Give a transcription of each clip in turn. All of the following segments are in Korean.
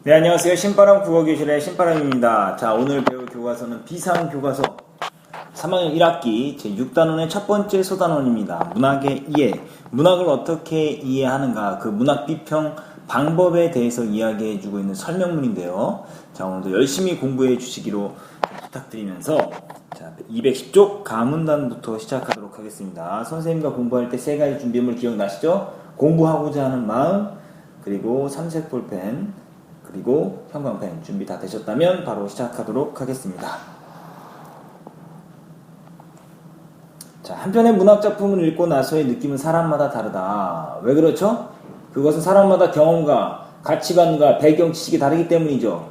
네, 안녕하세요. 신바람 국어교실의 신바람입니다. 자, 오늘 배울 교과서는 비상교과서 3학년 1학기 제6단원의 첫 번째 소단원입니다. 문학의 이해. 문학을 어떻게 이해하는가, 그 문학 비평 방법에 대해서 이야기해주고 있는 설명문인데요. 자, 오늘도 열심히 공부해 주시기로 부탁드리면서 자, 210쪽 가문단부터 시작하도록 하겠습니다. 선생님과 공부할 때 세 가지 준비물 기억나시죠? 공부하고자 하는 마음, 그리고 삼색 볼펜, 그리고 형광펜 준비 다 되셨다면 바로 시작하도록 하겠습니다. 자, 한 편의 문학작품을 읽고 나서의 느낌은 사람마다 다르다. 왜 그렇죠? 그것은 사람마다 경험과 가치관과 배경 지식이 다르기 때문이죠.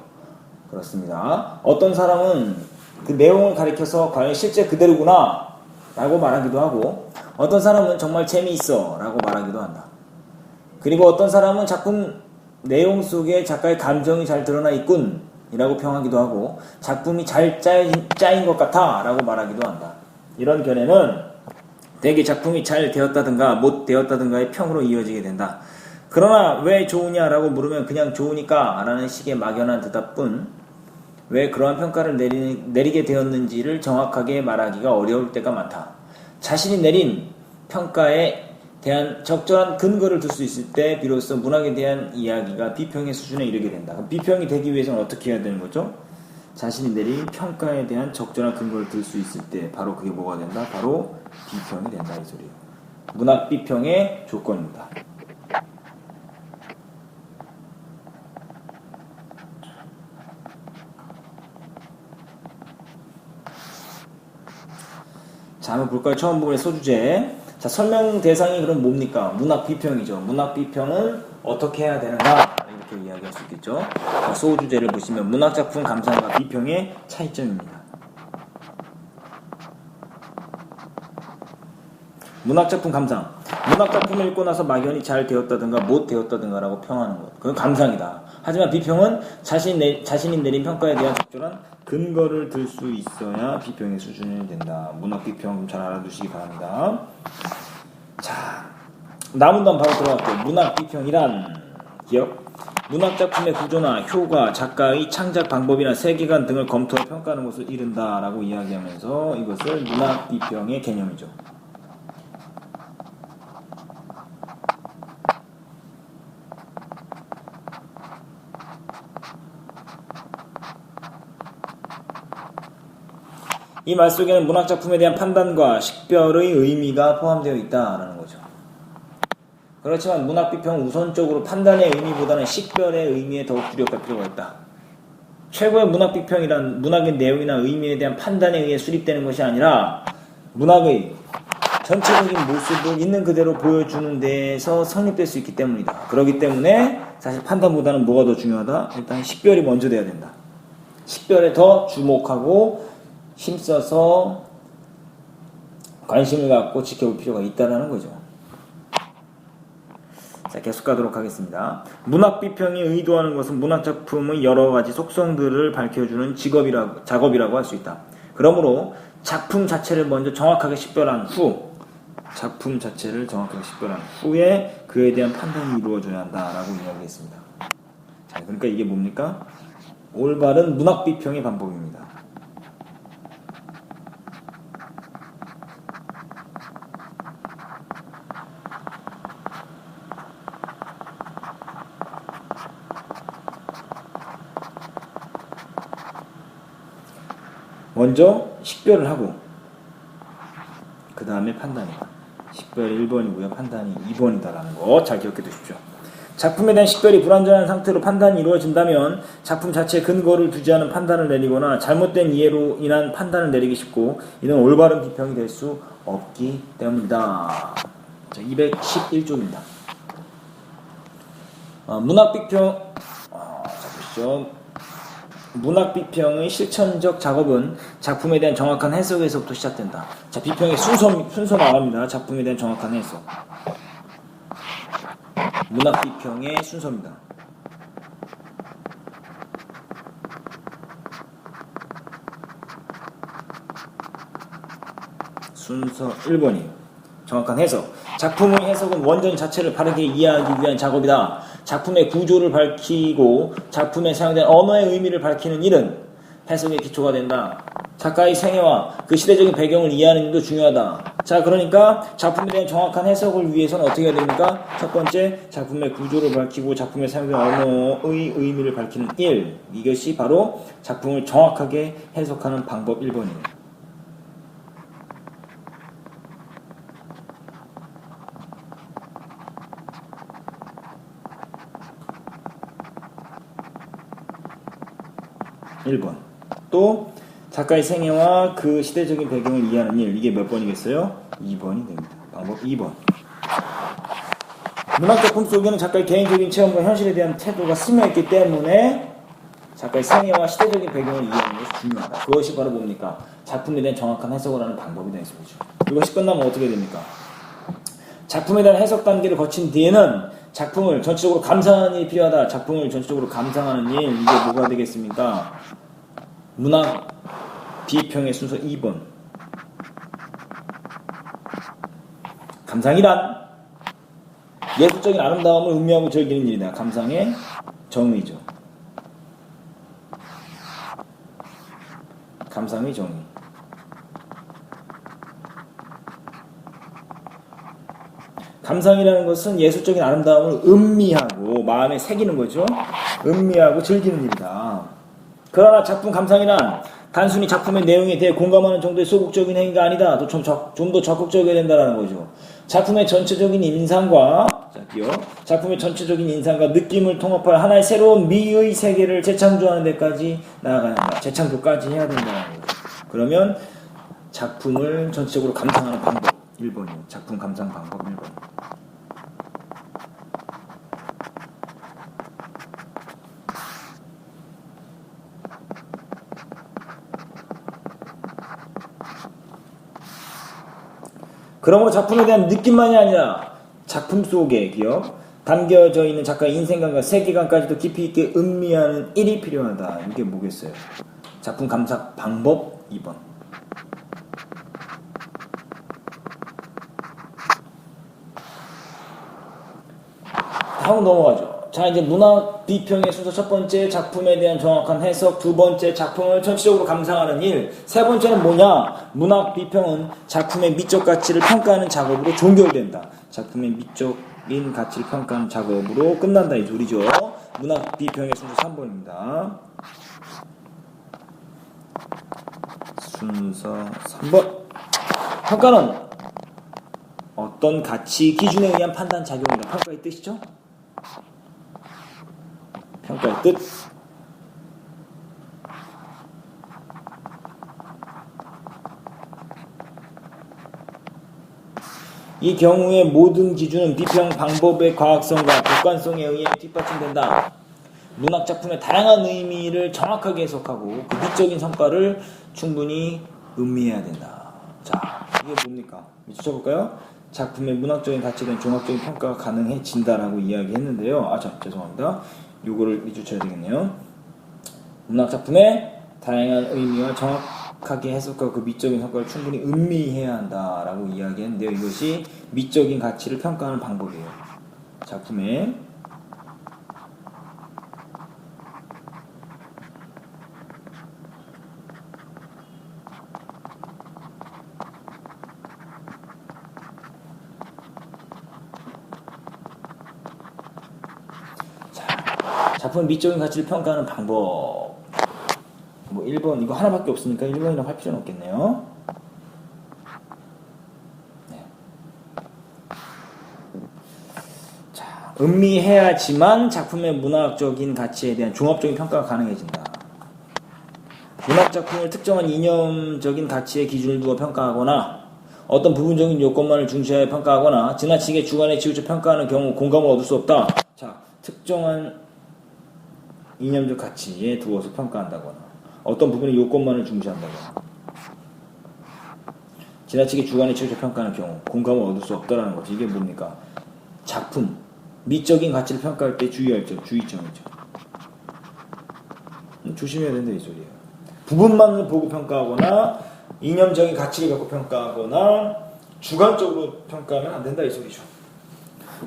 그렇습니다. 어떤 사람은 그 내용을 가리켜서 과연 실제 그대로구나 라고 말하기도 하고, 어떤 사람은 정말 재미있어 라고 말하기도 한다. 그리고 어떤 사람은 작품 내용 속에 작가의 감정이 잘 드러나 있군 이라고 평하기도 하고, 작품이 잘 짜인 것 같아 라고 말하기도 한다. 이런 견해는 대개 작품이 잘 되었다든가 못 되었다든가의 평으로 이어지게 된다. 그러나 왜 좋으냐 라고 물으면 그냥 좋으니까 라는 식의 막연한 대답뿐, 왜 그러한 평가를 내리게 되었는지를 정확하게 말하기가 어려울 때가 많다. 자신이 내린 평가에 대한 적절한 근거를 둘 수 있을 때 비로소 문학에 대한 이야기가 비평의 수준에 이르게 된다. 그럼 비평이 되기 위해서는 어떻게 해야 되는 거죠? 자신이 내린 평가에 대한 적절한 근거를 들 수 있을 때 바로 그게 뭐가 된다? 바로 비평이 된다, 이 소리예요. 문학 비평의 조건입니다. 자, 한번 볼까요? 처음 부분의 소주제. 자, 설명 대상이 그럼 뭡니까? 문학 비평이죠. 문학 비평은 어떻게 해야 되는가? 이렇게 이야기할 수 있겠죠. 자, 소주제를 보시면 문학작품 감상과 비평의 차이점입니다. 문학작품 감상. 문학작품을 읽고 나서 막연히 잘 되었다든가 못 되었다든가 라고 평하는 것. 그건 감상이다. 하지만 비평은 자신이 내린 평가에 대한 적절한 근거를 들 수 있어야 비평의 수준이 된다. 문학 비평 잘 알아두시기 바랍니다. 자, 나문단 바로 들어갈게요. 문학 비평이란 기억. 문학작품의 구조나 효과, 작가의 창작 방법이나 세계관 등을 검토해 평가하는 것을 이른다 라고 이야기하면서 이것을 문학 비평의 개념이죠. 이 말 속에는 문학작품에 대한 판단과 식별의 의미가 포함되어 있다라는 거죠. 그렇지만 문학비평은 우선적으로 판단의 의미보다는 식별의 의미에 더욱 주력할 필요가 있다. 최고의 문학비평이란 문학의 내용이나 의미에 대한 판단에 의해 수립되는 것이 아니라 문학의 전체적인 모습을 있는 그대로 보여주는 데에서 성립될 수 있기 때문이다. 그렇기 때문에 사실 판단보다는 뭐가 더 중요하다? 일단 식별이 먼저 돼야 된다. 식별에 더 주목하고 힘써서 관심을 갖고 지켜볼 필요가 있다는 거죠. 자, 계속 가도록 하겠습니다. 문학 비평이 의도하는 것은 문학작품의 여러 가지 속성들을 밝혀주는 작업이라고 할 수 있다. 그러므로 작품 자체를 먼저 정확하게 식별한 후에 그에 대한 판단이 이루어져야 한다라고 이야기했습니다. 자, 그러니까 이게 뭡니까? 올바른 문학 비평의 방법입니다. 먼저 식별을 하고 그 다음에 판단이다. 식별이 1번이고요. 판단이 2번이다라는 거 잘 기억해 두십시오. 작품에 대한 식별이 불완전한 상태로 판단이 이루어진다면 작품 자체에 근거를 두지 않은 판단을 내리거나 잘못된 이해로 인한 판단을 내리기 쉽고, 이는 올바른 비평이 될 수 없기 때문이다. 자, 211조입니다. 문학 비평. 자, 보시죠. 문학 비평의 실천적 작업은 작품에 대한 정확한 해석에서부터 시작된다. 자, 비평의 순서 나갑니다. 작품에 대한 정확한 해석. 문학 비평의 순서입니다. 순서 1번이에요. 정확한 해석. 작품의 해석은 원전 자체를 바르게 이해하기 위한 작업이다. 작품의 구조를 밝히고 작품에 사용된 언어의 의미를 밝히는 일은 해석의 기초가 된다. 작가의 생애와 그 시대적인 배경을 이해하는 일도 중요하다. 자, 그러니까 작품에 대한 정확한 해석을 위해서는 어떻게 해야 됩니까? 첫 번째, 작품의 구조를 밝히고 작품에 사용된 언어의 의미를 밝히는 일. 이것이 바로 작품을 정확하게 해석하는 방법 1번입니다. 또 작가의 생애와 그 시대적인 배경을 이해하는 일. 이게 몇 번이겠어요? 2번이 됩니다. 방법 2번. 문학작품 속에는 작가의 개인적인 체험과 현실에 대한 태도가 스며있기 때문에 작가의 생애와 시대적인 배경을 이해하는 것이 중요하다. 그것이 바로 뭡니까? 작품에 대한 정확한 해석을 하는 방법이 되는 것이죠. 이것이 끝나면 어떻게 됩니까? 작품에 대한 해석 단계를 거친 뒤에는 작품을 전체적으로 감상하는 일이 필요하다. 작품을 전체적으로 감상하는 일. 이게 뭐가 되겠습니까? 문학 비평의 순서 2번. 감상이란 예술적인 아름다움을 음미하고 즐기는 일이다. 감상의 정의죠. 감상의 정의. 감상이라는 것은 예술적인 아름다움을 음미하고 마음에 새기는 거죠. 음미하고 즐기는 일이다. 그러나 작품 감상이란 단순히 작품의 내용에 대해 공감하는 정도의 소극적인 행위가 아니다. 좀 더 적극적이어야 된다는 거죠. 작품의 전체적인 인상과 작품의 전체적인 인상과 느낌을 통합할 하나의 새로운 미의 세계를 재창조하는 데까지 나아가야 한다. 재창조까지 해야 된다는 거죠. 그러면 작품을 전체적으로 감상하는 방법 1번이요. 작품 감상 방법 1번. 그러므로 작품에 대한 느낌만이 아니라 작품 속에 담겨져 있는 작가의 인생관과 세계관까지도 깊이 있게 음미하는 일이 필요하다. 이게 뭐겠어요? 작품 감상 방법 2번. 다음 넘어가죠. 자, 이제 문학 비평의 순서 첫 번째, 작품에 대한 정확한 해석. 두 번째, 작품을 전체적으로 감상하는 일. 세 번째는 뭐냐? 문학 비평은 작품의 미적 가치를 평가하는 작업으로 종결된다. 작품의 미적인 가치를 평가하는 작업으로 끝난다 이 소리죠. 문학 비평의 순서 3번입니다. 순서 3번. 평가는 어떤 가치 기준에 의한 판단 작용이다. 평가의 뜻이죠? 평가의 뜻. 이 경우에 모든 기준은 비평 방법의 과학성과 객관성에 의해 뒷받침된다. 문학작품의 다양한 의미를 정확하게 해석하고 그 미적인 성과를 충분히 음미해야 된다. 자, 이게 뭡니까? 쳐볼까요? 작품의 문학적인 가치에 대한 종합적인 평가가 가능해진다라고 이야기했는데요. 죄송합니다. 요거를 미주쳐야 되겠네요. 문학작품의 다양한 의미와 정확하게 해석하고 그 미적인 성과를 충분히 음미해야 한다라고 이야기했는데요. 이것이 미적인 가치를 평가하는 방법이에요. 작품의 작품의 미적인 가치를 평가하는 방법. 1번 이거 하나밖에 없으니까 1번이라고 할 필요는 없겠네요. 네. 자, 음미해야지만 작품의 문학적인 가치에 대한 종합적인 평가가 가능해진다. 문학작품을 특정한 이념적인 가치의 기준을 두어 평가하거나 어떤 부분적인 요건만을 중시하여 평가하거나 지나치게 주관에 치우쳐 평가하는 경우 공감을 얻을 수 없다. 자, 특정한 이념적 가치에 두어서 평가한다거나 어떤 부분의 요건만을 중시한다거나 지나치게 주관에 치우쳐 평가하는 경우 공감을 얻을 수 없다는 거지. 이게 뭡니까? 작품 미적인 가치를 평가할 때 주의할 점, 주의점이죠. 조심해야 된다 이 소리예요. 부분만을 보고 평가하거나 이념적인 가치를 갖고 평가하거나 주관적으로 평가하면 안 된다 이 소리죠.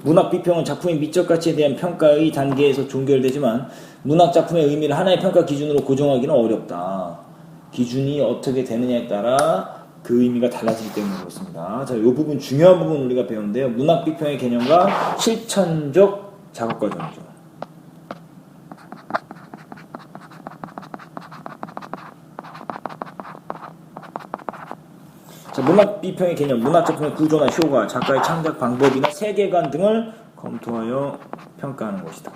문학 비평은 작품의 미적 가치에 대한 평가의 단계에서 종결되지만 문학 작품의 의미를 하나의 평가 기준으로 고정하기는 어렵다. 기준이 어떻게 되느냐에 따라 그 의미가 달라지기 때문에 그렇습니다. 자, 이 부분 중요한 부분 우리가 배우는데요. 문학 비평의 개념과 실천적 작업 과정이죠. 자, 문학 비평의 개념, 문학 작품의 구조나 효과, 작가의 창작 방법이나 세계관 등을 검토하여 평가하는 것이다.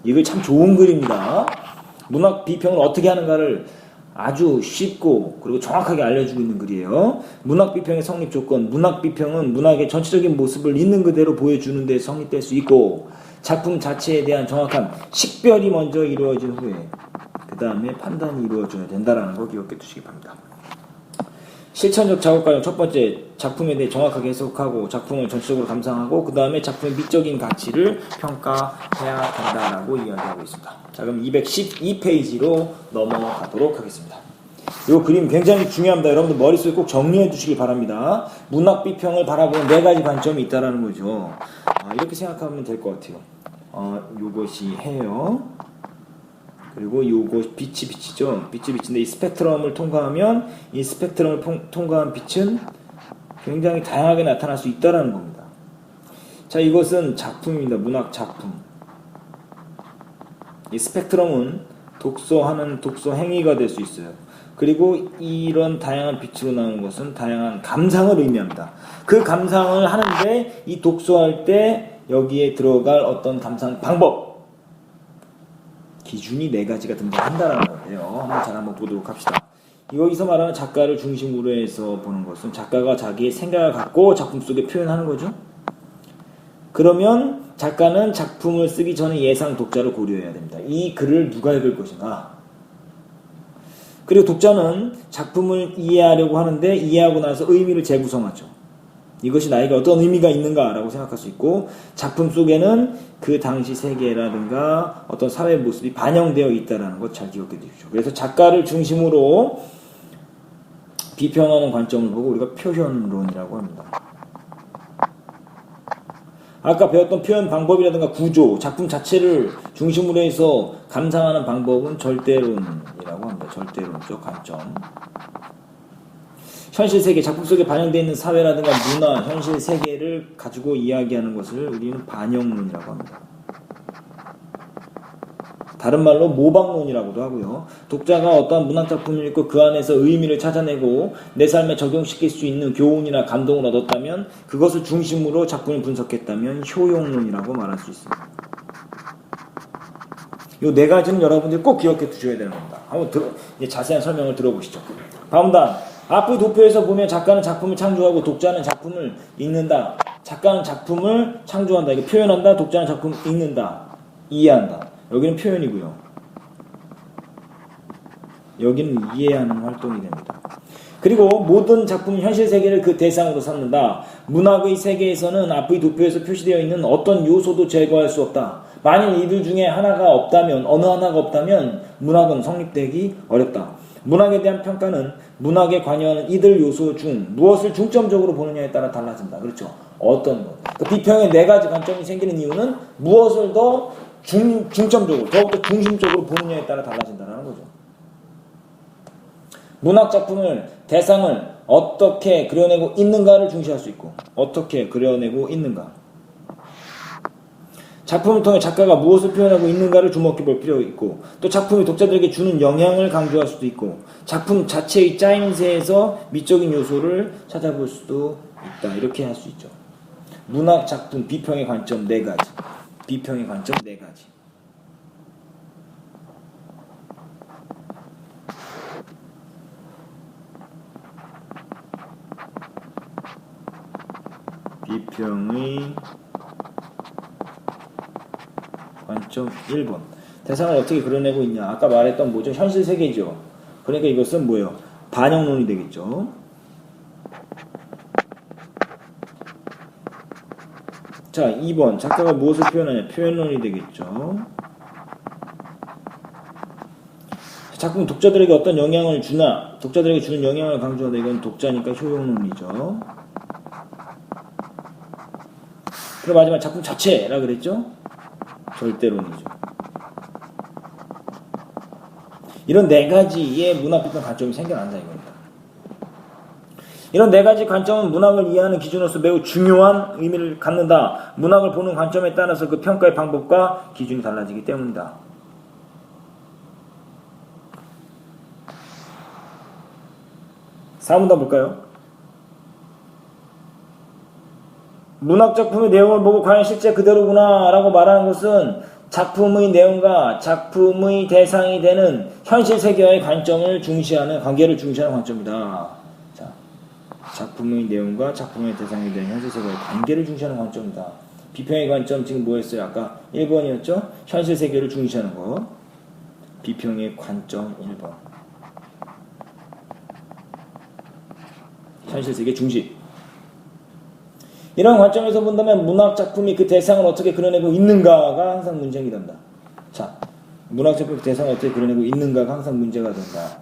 이거 참 좋은 글입니다. 문학 비평을 어떻게 하는가를 아주 쉽고 그리고 정확하게 알려주고 있는 글이에요. 문학 비평의 성립 조건, 문학 비평은 문학의 전체적인 모습을 있는 그대로 보여주는 데 성립될 수 있고 작품 자체에 대한 정확한 식별이 먼저 이루어진 후에 그 다음에 판단이 이루어져야 된다는 거 기억해 두시기 바랍니다. 실천적 작업 과정 첫 번째, 작품에 대해 정확하게 해석하고 작품을 전체적으로 감상하고 그 다음에 작품의 미적인 가치를 평가해야 된다라고 이야기하고 있습니다. 자, 그럼 212페이지로 넘어가도록 하겠습니다. 이 그림 굉장히 중요합니다. 여러분들 머릿속에 꼭 정리해 두시기 바랍니다. 문학 비평을 바라보는 4가지 관점이 있다는 거죠. 이렇게 생각하면 될 것 같아요. 요것이 해요. 그리고 요거 빛이죠. 빛인데 이 스펙트럼을 통과하면 이 스펙트럼을 통과한 빛은 굉장히 다양하게 나타날 수 있다는 겁니다. 자, 이것은 작품입니다. 문학 작품. 이 스펙트럼은 독서하는 독서 행위가 될 수 있어요. 그리고 이런 다양한 빛으로 나오는 것은 다양한 감상을 의미합니다. 그 감상을 하는데 이 독서할 때 여기에 들어갈 어떤 감상 방법 기준이 4가지가 등장한다는 건데요. 한번 보도록 합시다. 여기서 말하는 작가를 중심으로 해서 보는 것은 작가가 자기의 생각을 갖고 작품 속에 표현하는 거죠. 그러면 작가는 작품을 쓰기 전에 예상 독자를 고려해야 됩니다. 이 글을 누가 읽을 것인가. 그리고 독자는 작품을 이해하려고 하는데 이해하고 나서 의미를 재구성하죠. 이것이 나에게 어떤 의미가 있는가라고 생각할 수 있고 작품 속에는 그 당시 세계라든가 어떤 사회 모습이 반영되어 있다는 것 잘 기억해 두십시오. 그래서 작가를 중심으로 비평하는 관점을 보고 우리가 표현론이라고 합니다. 아까 배웠던 표현 방법이라든가 구조, 작품 자체를 중심으로 해서 감상하는 방법은 절대론이라고 합니다. 절대론적 관점. 현실 세계, 작품 속에 반영되어 있는 사회라든가 문화, 현실 세계를 가지고 이야기하는 것을 우리는 반영론이라고 합니다. 다른 말로 모방론이라고도 하고요. 독자가 어떠한 문학작품을 읽고 그 안에서 의미를 찾아내고 내 삶에 적용시킬 수 있는 교훈이나 감동을 얻었다면 그것을 중심으로 작품을 분석했다면 효용론이라고 말할 수 있습니다. 이 4가지는 여러분들이 꼭 기억해 두셔야 되는 겁니다. 한번 이제 자세한 설명을 들어보시죠. 다음 단, 앞의 도표에서 보면 작가는 작품을 창조하고 독자는 작품을 읽는다. 작가는 작품을 창조한다. 이거 표현한다. 독자는 작품을 읽는다. 이해한다. 여기는 표현이고요. 여기는 이해하는 활동이 됩니다. 그리고 모든 작품 현실 세계를 그 대상으로 삼는다. 문학의 세계에서는 앞의 도표에서 표시되어 있는 어떤 요소도 제거할 수 없다. 만일 이들 중에 하나가 없다면, 어느 하나가 없다면 문학은 성립되기 어렵다. 문학에 대한 평가는 문학에 관여하는 이들 요소 중 무엇을 중점적으로 보느냐에 따라 달라진다. 그렇죠? 어떤 것. 그 비평의 4가지 관점이 생기는 이유는 무엇을 더 중점적으로, 더욱더 중심적으로 보느냐에 따라 달라진다는 거죠. 문학 작품을, 대상을 어떻게 그려내고 있는가를 중시할 수 있고, 어떻게 그려내고 있는가. 작품을 통해 작가가 무엇을 표현하고 있는가를 주목해 볼 필요가 있고, 또 작품이 독자들에게 주는 영향을 강조할 수도 있고, 작품 자체의 짜임새에서 미적인 요소를 찾아볼 수도 있다. 이렇게 할 수 있죠. 문학 작품 비평의 관점 4가지. 비평의 관점 4가지. 비평의 관점 1번. 대상을 어떻게 그려내고 있냐. 아까 말했던 뭐죠? 현실 세계죠. 그러니까 이것은 뭐예요? 반영론이 되겠죠. 자, 2번. 작가가 무엇을 표현하냐. 표현론이 되겠죠. 작품 독자들에게 어떤 영향을 주나. 독자들에게 주는 영향을 강조하다. 이건 독자니까 효용론이죠. 그리고 마지막 작품 자체라 그랬죠? 절대론이죠. 이런 네 가지의 문학 비평 관점이 생겨난다 이겁니다. 이런 네 가지 관점은 문학을 이해하는 기준으로서 매우 중요한 의미를 갖는다. 문학을 보는 관점에 따라서 그 평가의 방법과 기준이 달라지기 때문이다. 사문단 볼까요? 문학작품의 내용을 보고 과연 실제 그대로구나 라고 말하는 것은 작품의 내용과 작품의 대상이 되는 현실 세계와의 관계를 중시하는 관점이다. 자, 작품의 내용과 작품의 대상이 되는 현실 세계와의 관계를 중시하는 관점이다. 비평의 관점 지금 뭐였어요? 아까 1번이었죠? 현실 세계를 중시하는 거. 비평의 관점 1번. 현실 세계 중시. 이런 관점에서 본다면 문학 작품이 그 대상을 어떻게 그려내고 있는가가 항상 문제가 된다. 자, 문학 작품의 대상을 어떻게 그려내고 있는가가 항상 문제가 된다.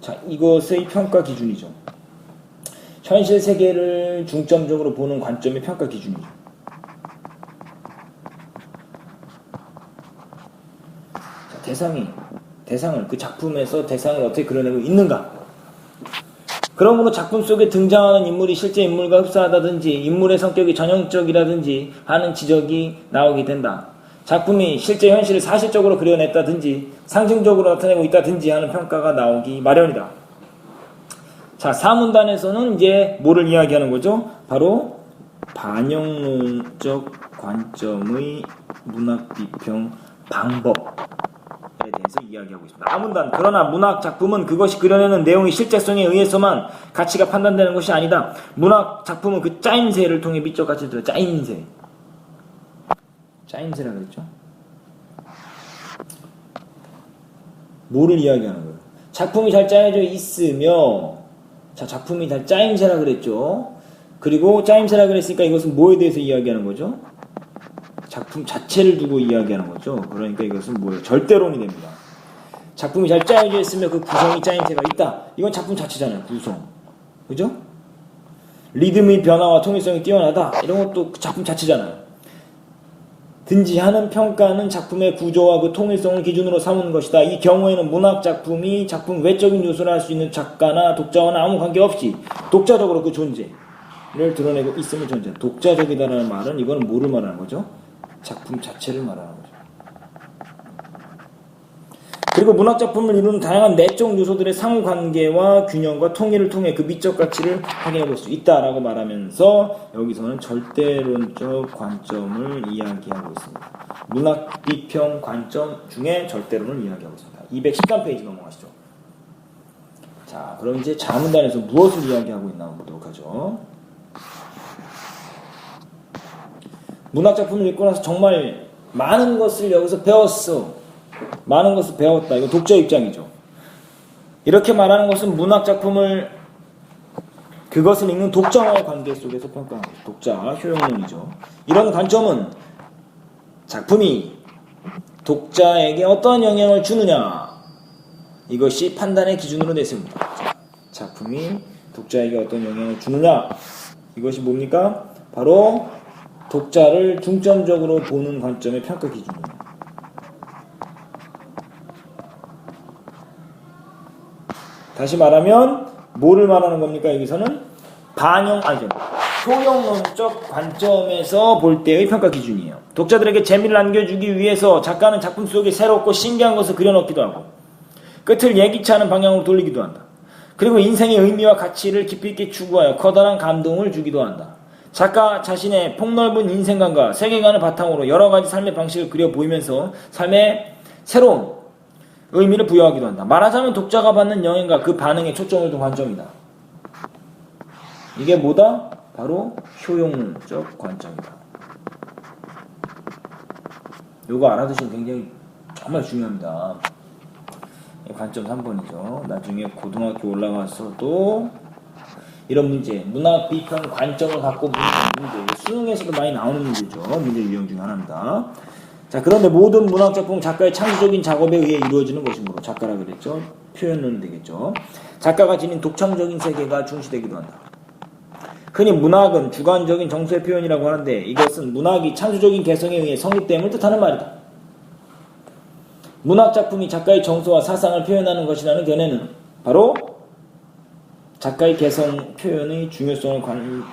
자, 이것의 평가 기준이죠. 현실 세계를 중점적으로 보는 관점의 평가 기준이죠. 자, 대상을 그 작품에서 대상을 어떻게 그려내고 있는가. 그러므로 작품 속에 등장하는 인물이 실제 인물과 흡사하다든지 인물의 성격이 전형적이라든지 하는 지적이 나오게 된다. 작품이 실제 현실을 사실적으로 그려냈다든지 상징적으로 나타내고 있다든지 하는 평가가 나오기 마련이다. 자, 사문단에서는 이제 뭐를 이야기하는 거죠? 바로 반영론적 관점의 문학 비평 방법 대해서 이야기하고 있습니다. 아문단, 그러나 문학 작품은 그것이 그려내는 내용의 실제성에 의해서만 가치가 판단되는 것이 아니다. 문학 작품은 그 짜임새를 통해 미적 가치를 들어. 짜임새라 그랬죠? 뭐를 이야기하는 거예요? 작품이 잘 짜여져 있으며, 자, 작품이 잘 짜임새라 그랬죠? 그리고 짜임새라 그랬으니까 이것은 뭐에 대해서 이야기하는 거죠? 작품 자체를 두고 이야기하는 거죠. 그러니까 이것은 뭐예요? 절대론이 됩니다. 작품이 잘 짜여져 있으면 그 구성이 짜임새가 있다. 이건 작품 자체잖아요. 구성. 그죠? 리듬의 변화와 통일성이 뛰어나다. 이런 것도 작품 자체잖아요. 든지 하는 평가는 작품의 구조와 그 통일성을 기준으로 삼은 것이다. 이 경우에는 문학 작품이 작품 외적인 요소를 할 수 있는 작가나 독자와는 아무 관계없이 독자적으로 그 존재를 드러내고 있음을 존재한다. 독자적이다라는 말은 이거는 뭐를 말하는 거죠? 작품 자체를 말하는 거죠. 그리고 문학작품을 이루는 다양한 내적 요소들의 상관계와 균형과 통일을 통해 그 미적 가치를 확인해 볼 수 있다라고 말하면서 여기서는 절대론적 관점을 이야기하고 있습니다. 문학 비평 관점 중에 절대론을 이야기하고 있습니다. 213페이지 넘어가시죠. 자, 그럼 이제 자문단에서 무엇을 이야기하고 있나 보도록 하죠. 문학작품을 읽고 나서 정말 많은 것을 여기서 배웠어. 많은 것을 배웠다. 이거 독자 입장이죠. 이렇게 말하는 것은 문학작품을 그것을 읽는 독자와의 관계 속에서 평가하는 거죠. 독자 효용론이죠. 이런 관점은 작품이 독자에게 어떠한 영향을 주느냐, 이것이 판단의 기준으로 내세웁니다. 작품이 독자에게 어떤 영향을 주느냐, 이것이 뭡니까? 바로 독자를 중점적으로 보는 관점의 평가 기준입니다. 다시 말하면 뭐를 말하는 겁니까? 여기서는 효용론적 관점에서 볼 때의 평가 기준이에요. 독자들에게 재미를 안겨주기 위해서 작가는 작품 속에 새롭고 신기한 것을 그려넣기도 하고 끝을 예기치 않은 방향으로 돌리기도 한다. 그리고 인생의 의미와 가치를 깊이 있게 추구하여 커다란 감동을 주기도 한다. 작가 자신의 폭넓은 인생관과 세계관을 바탕으로 여러 가지 삶의 방식을 그려 보이면서 삶에 새로운 의미를 부여하기도 한다. 말하자면 독자가 받는 영향과 그 반응에 초점을 둔 관점이다. 이게 뭐다? 바로 효용론적 관점이다. 요거 알아두시면 굉장히 정말 중요합니다. 관점 3번이죠. 나중에 고등학교 올라가서도 이런 문제, 문학 비평 관점을 갖고 문제, 수능에서도 많이 나오는 문제죠. 문제 유형 중 하나입니다. 자, 그런데 모든 문학작품은 작가의 창조적인 작업에 의해 이루어지는 것이므로 작가라 그랬죠. 표현은 되겠죠. 작가가 지닌 독창적인 세계가 중시되기도 한다. 흔히 문학은 주관적인 정서의 표현이라고 하는데 이것은 문학이 창조적인 개성에 의해 성립됨을 뜻하는 말이다. 문학 작품이 작가의 정서와 사상을 표현하는 것이라는 견해는 바로 작가의 개성 표현의 중요성을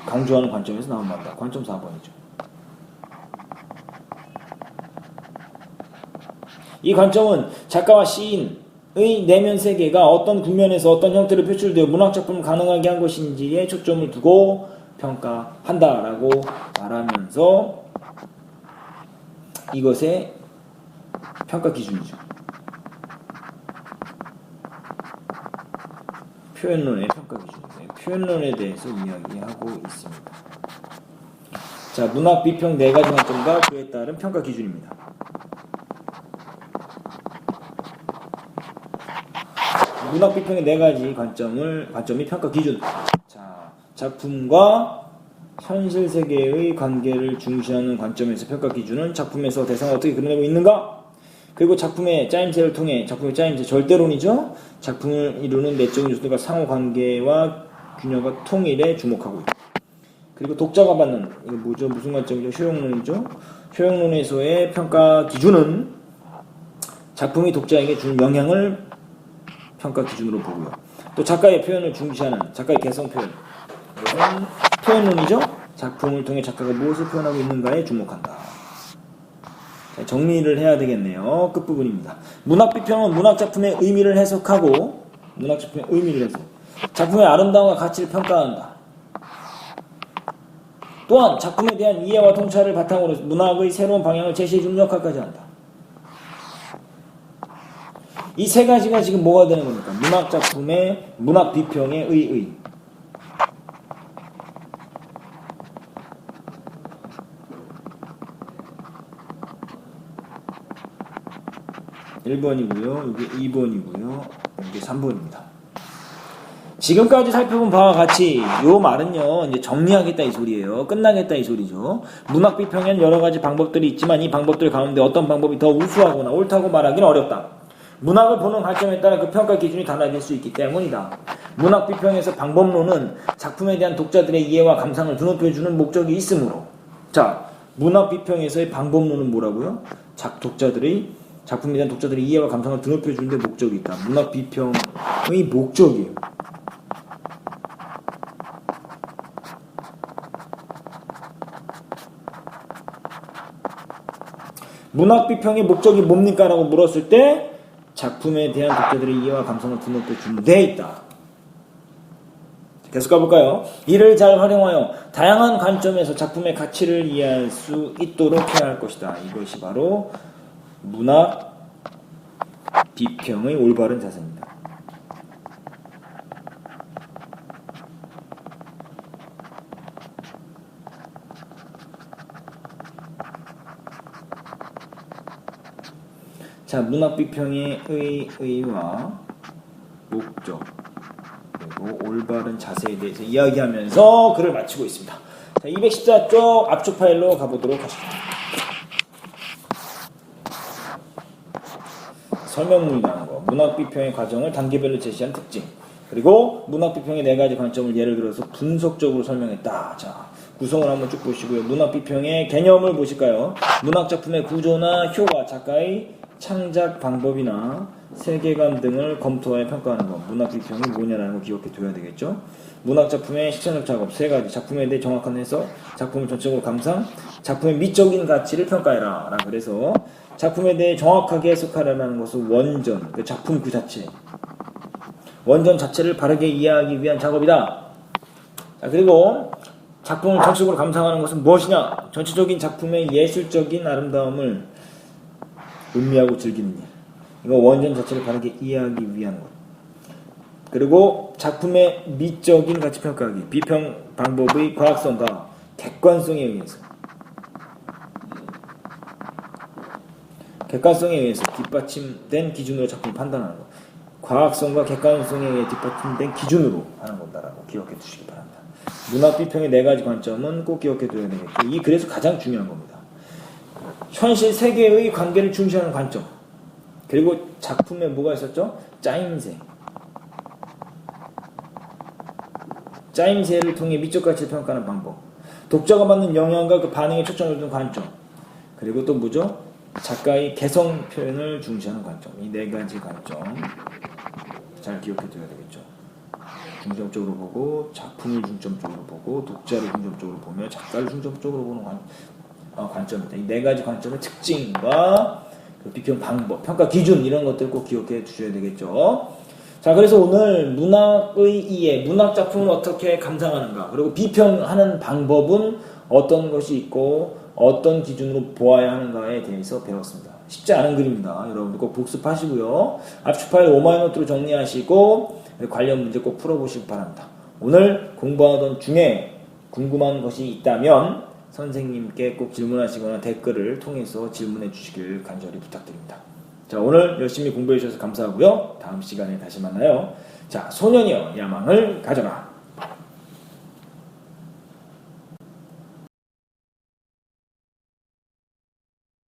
강조하는 관점에서 나온 말이다. 관점 4번이죠. 이 관점은 작가와 시인의 내면 세계가 어떤 국면에서 어떤 형태로 표출되어 문학작품을 가능하게 한 것인지에 초점을 두고 평가한다라고 말하면서 이것의 평가 기준이죠. 표현론의 평가 기준이에요. 표현론에 대해서 이야기하고 있습니다. 자, 문학 비평 4가지 관점과 그에 따른 평가 기준입니다. 문학 비평의 4가지 관점이 평가 기준. 자, 작품과 현실 세계의 관계를 중시하는 관점에서 평가 기준은 작품에서 대상을 어떻게 그려내고 있는가? 그리고 작품의 짜임새를 통해 작품의 짜임새 절대론이죠. 작품을 이루는 내적인 요소들과 상호관계와 균형과 통일에 주목하고 있다. 그리고 독자가 받는 이거 뭐죠? 무슨 관점이죠? 효용론이죠. 효용론에서의 평가 기준은 작품이 독자에게 준 영향을 평가 기준으로 보고요. 또 작가의 표현을 중시하는 작가의 개성 표현. 이것은 표현론이죠. 작품을 통해 작가가 무엇을 표현하고 있는가에 주목한다. 자, 정리를 해야 되겠네요. 끝부분입니다. 문학비평은 문학작품의 의미를 해석하고 작품의 아름다움과 가치를 평가한다. 또한 작품에 대한 이해와 통찰을 바탕으로 문학의 새로운 방향을 제시해주는 역할까지 한다. 이 3가지가 지금 뭐가 되는 겁니까? 문학작품의 문학비평의 의의. 1번이고요. 이게 2번이고요. 이게 3번입니다. 지금까지 살펴본 바와 같이 요 말은요, 이제 정리하겠다 이 소리예요. 끝나겠다 이 소리죠. 문학 비평에는 여러 가지 방법들이 있지만 이 방법들 가운데 어떤 방법이 더 우수하거나 옳다고 말하기는 어렵다. 문학을 보는 관점에 따라 그 평가 기준이 달라질 수 있기 때문이다. 문학 비평에서 방법론은 작품에 대한 독자들의 이해와 감상을 드높여주는 목적이 있으므로, 자, 문학 비평에서의 방법론은 뭐라고요? 작품에 대한 독자들의 이해와 감상을 드높여주는 데 목적이 있다. 문학 비평의 목적이에요. 문학 비평의 목적이 뭡니까? 라고 물었을 때 작품에 대한 독자들의 이해와 감성을 드높여주는 데 있다. 계속 가볼까요? 이를 잘 활용하여 다양한 관점에서 작품의 가치를 이해할 수 있도록 해야 할 것이다. 이것이 바로 문학 비평의 올바른 자세입니다. 자, 문학 비평의 의의와 목적 그리고 올바른 자세에 대해서 이야기하면서 글을 마치고 있습니다. 자, 214쪽 앞쪽 파일로 가보도록 하겠습니다. 설명문이 나오는 거, 문학 비평의 과정을 단계별로 제시한 특징, 그리고 문학 비평의 4가지 관점을 예를 들어서 분석적으로 설명했다. 자, 구성을 한번 쭉 보시고요. 문학 비평의 개념을 보실까요? 문학 작품의 구조나 효과, 작가의 창작 방법이나 세계관 등을 검토하여 평가하는 것. 문학 비평이 뭐냐라는 거 기억해 둬야 되겠죠. 문학 작품의 실천적 작업 3가지, 작품에 대해 정확한 해석, 작품을 전적으로 감상, 작품의 미적인 가치를 평가해라. 라 그래서 작품에 대해 정확하게 해석하려는 것은 원전, 그 작품 그 자체, 원전 자체를 바르게 이해하기 위한 작업이다. 자, 그리고 작품을 전적으로 감상하는 것은 무엇이냐? 전체적인 작품의 예술적인 아름다움을 음미하고 즐기는 일. 이거 원전 자체를 바르게 이해하기 위한 것. 그리고 작품의 미적인 가치 평가하기. 비평 방법의 과학성과 객관성에 의해서 뒷받침된 기준으로 작품을 판단하는 것. 과학성과 객관성에 의해 뒷받침된 기준으로 하는 것다라고 기억해 두시기 바랍니다. 문학 비평의 4가지 관점은 꼭 기억해 둬야 되겠고, 이 그래서 가장 중요한 겁니다. 현실 세계의 관계를 중시하는 관점, 그리고 작품에 뭐가 있었죠? 짜임새. 짜임새를 통해 미적 가치를 평가하는 방법, 독자가 받는 영향과 그 반응에 초점을 둔 관점, 그리고 또 뭐죠? 작가의 개성 표현을 중시하는 관점. 이 네 가지 관점 잘 기억해 둬야 되겠죠. 중점적으로 보고, 작품을 중점적으로 보고, 독자를 중점적으로 보며 작가를 중점적으로 보는 관점입니다. 이 네 가지 관점의 특징과 그 비평 방법, 평가 기준 이런 것들 꼭 기억해 두셔야 되겠죠. 자, 그래서 오늘 문학의 이해, 문학 작품을 어떻게 감상하는가, 그리고 비평하는 방법은 어떤 것이 있고 어떤 기준으로 보아야 하는가에 대해서 배웠습니다. 쉽지 않은 글입니다. 여러분들 꼭 복습하시고요. 압축 파일 5마이노트로 정리하시고 관련 문제 꼭 풀어보시기 바랍니다. 오늘 공부하던 중에 궁금한 것이 있다면 선생님께 꼭 질문하시거나 댓글을 통해서 질문해 주시길 간절히 부탁드립니다. 자, 오늘 열심히 공부해 주셔서 감사하고요. 다음 시간에 다시 만나요. 자, 소년이여 야망을 가져라.